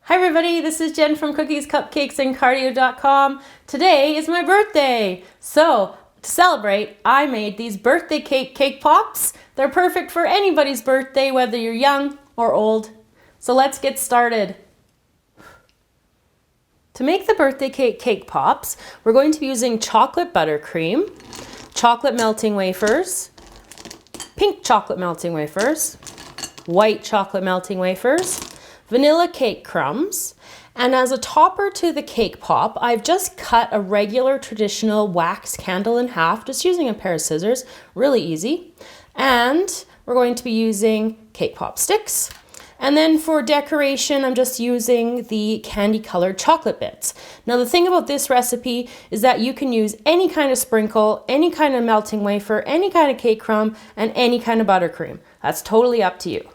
Hi everybody, this is Jen from Cookies, Cupcakes, and Cardio.com. Today is my birthday. So, to celebrate, I made these birthday cake pops. They're perfect for anybody's birthday, whether you're young or old. So let's get started. To make the birthday cake pops, we're going to be using chocolate buttercream, chocolate melting wafers, pink chocolate melting wafers, white chocolate melting wafers, vanilla cake crumbs, and as a topper to the cake pop, I've just cut a regular traditional wax candle in half, just using a pair of scissors, really easy. And we're going to be using cake pop sticks. And then for decoration, I'm just using the candy colored chocolate bits. Now the thing about this recipe is that you can use any kind of sprinkle, any kind of melting wafer, any kind of cake crumb, and any kind of buttercream. That's totally up to you.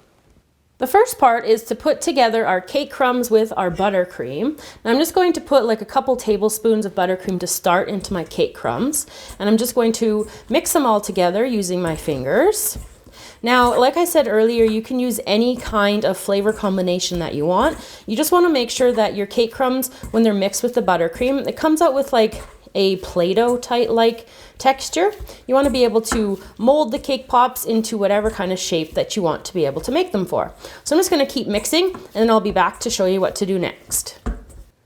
The first part is to put together our cake crumbs with our buttercream. Now I'm just going to put like a couple tablespoons of buttercream to start into my cake crumbs. And I'm just going to mix them all together using my fingers. Now, like I said earlier, you can use any kind of flavor combination that you want. You just want to make sure that your cake crumbs, when they're mixed with the buttercream, it comes out with like a Play-Doh like texture. You want to be able to mold the cake pops into whatever kind of shape that you want to be able to make them for. So I'm just going to keep mixing and then I'll be back to show you what to do next.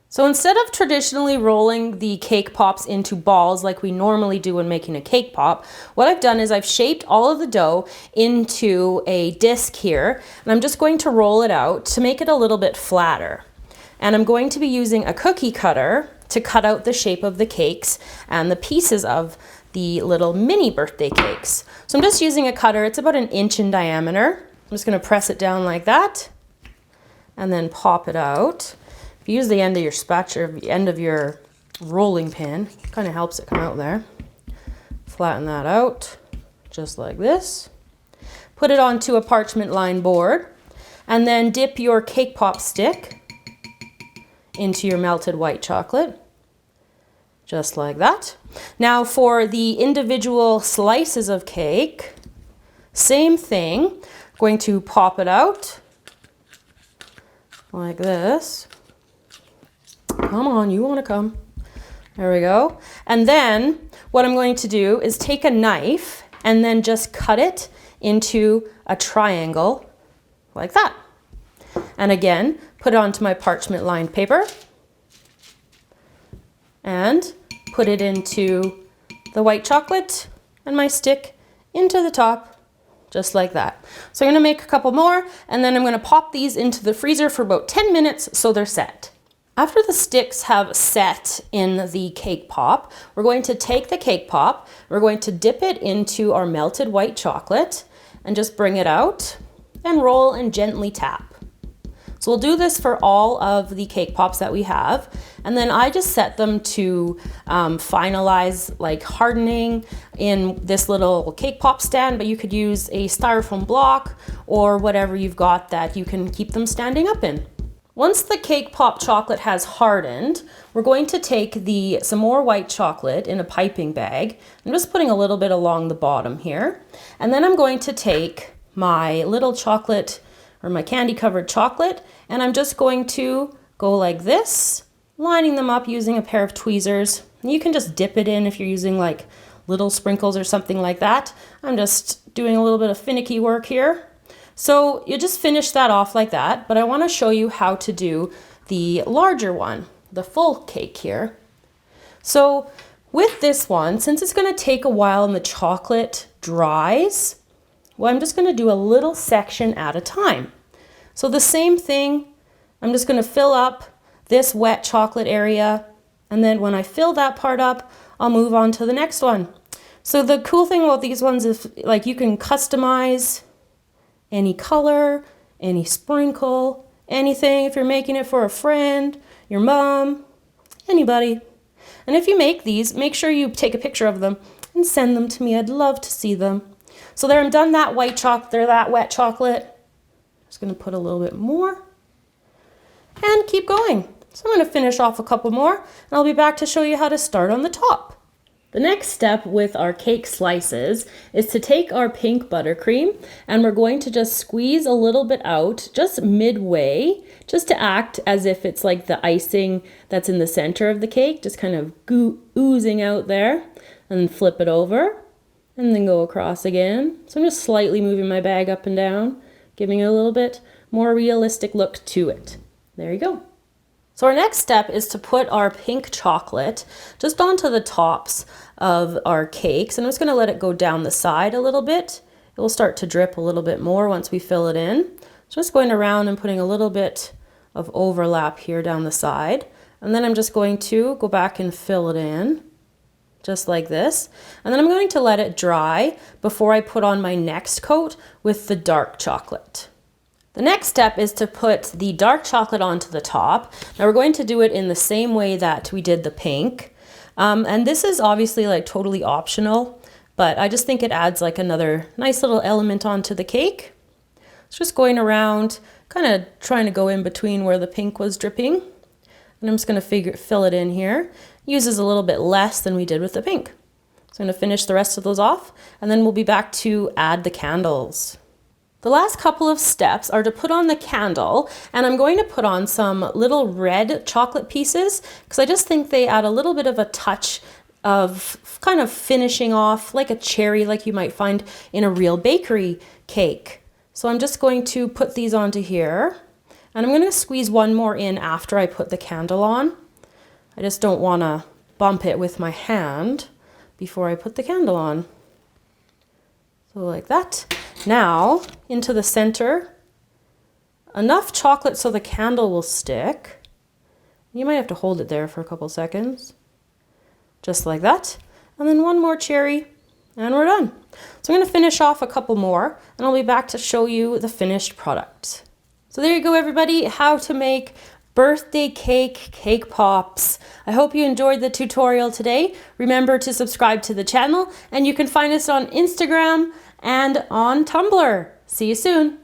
So instead of traditionally rolling the cake pops into balls like we normally do when making a cake pop, what I've done is I've shaped all of the dough into a disc here, and I'm just going to roll it out to make it a little bit flatter. And I'm going to be using a cookie cutter to cut out the shape of the cakes and the pieces of the little mini birthday cakes. So I'm just using a cutter. It's about 1 inch in diameter. I'm just going to press it down like that and then pop it out. If you use the end of your spatula, the end of your rolling pin, it kind of helps it come out there. Flatten that out just like this. Put it onto a parchment-lined board and then dip your cake pop stick into your melted white chocolate, just like that. Now for the individual slices of cake, same thing. I'm going to pop it out like this. Come on, you want to come. There we go. And then what I'm going to do is take a knife and then just cut it into a triangle like that. And again, put it onto my parchment-lined paper and put it into the white chocolate and my stick into the top, just like that. So I'm going to make a couple more and then I'm going to pop these into the freezer for about 10 minutes so they're set. After the sticks have set in the cake pop, we're going to take the cake pop, we're going to dip it into our melted white chocolate and just bring it out and roll and gently tap. So we'll do this for all of the cake pops that we have. And then I just set them to finalize, like hardening in this little cake pop stand, but you could use a styrofoam block or whatever you've got that you can keep them standing up in. Once the cake pop chocolate has hardened, we're going to take some more white chocolate in a piping bag. I'm just putting a little bit along the bottom here. And then I'm going to take my little chocolate or my candy covered chocolate, and I'm just going to go like this, lining them up using a pair of tweezers. And you can just dip it in if you're using like little sprinkles or something like that. I'm just doing a little bit of finicky work here. So you just finish that off like that, but I want to show you how to do the larger one, the full cake here. So with this one, since it's going to take a while and the chocolate dries, well, I'm just going to do a little section at a time. So the same thing, I'm just going to fill up this wet chocolate area, and then when I fill that part up, I'll move on to the next one. So the cool thing about these ones is like you can customize any color, any sprinkle, anything if you're making it for a friend, your mom, anybody. And if you make these, make sure you take a picture of them and send them to me. I'd love to see them. So there, I'm done that white chocolate, that wet chocolate. Just going to put a little bit more and keep going. So I'm going to finish off a couple more and I'll be back to show you how to start on the top. The next step with our cake slices is to take our pink buttercream and we're going to just squeeze a little bit out just midway, just to act as if it's like the icing that's in the center of the cake, just kind of oozing out there, and flip it over and then go across again. So I'm just slightly moving my bag up and down, giving it a little bit more realistic look to it. There you go. So our next step is to put our pink chocolate just onto the tops of our cakes. And I'm just going to let it go down the side a little bit. It will start to drip a little bit more once we fill it in. So just going around and putting a little bit of overlap here down the side. And then I'm just going to go back and fill it in just like this. And then I'm going to let it dry before I put on my next coat with the dark chocolate. The next step is to put the dark chocolate onto the top. Now we're going to do it in the same way that we did the pink. And this is obviously like totally optional, but I just think it adds like another nice little element onto the cake. It's just going around, kind of trying to go in between where the pink was dripping. And I'm just going to fill it in here. Uses a little bit less than we did with the pink. So I'm going to finish the rest of those off, and then we'll be back to add the candles. The last couple of steps are to put on the candle, and I'm going to put on some little red chocolate pieces because I just think they add a little bit of a touch of kind of finishing off like a cherry like you might find in a real bakery cake. So I'm just going to put these onto here, and I'm going to squeeze one more in after I put the candle on. I just don't want to bump it with my hand before I put the candle on. So like that. Now, into the center, enough chocolate so the candle will stick. You might have to hold it there for a couple seconds. Just like that. And then one more cherry, and we're done. So I'm going to finish off a couple more, and I'll be back to show you the finished product. So there you go, everybody, how to make birthday cake pops. I hope you enjoyed the tutorial today. Remember to subscribe to the channel, and you can find us on Instagram and on Tumblr. See you soon.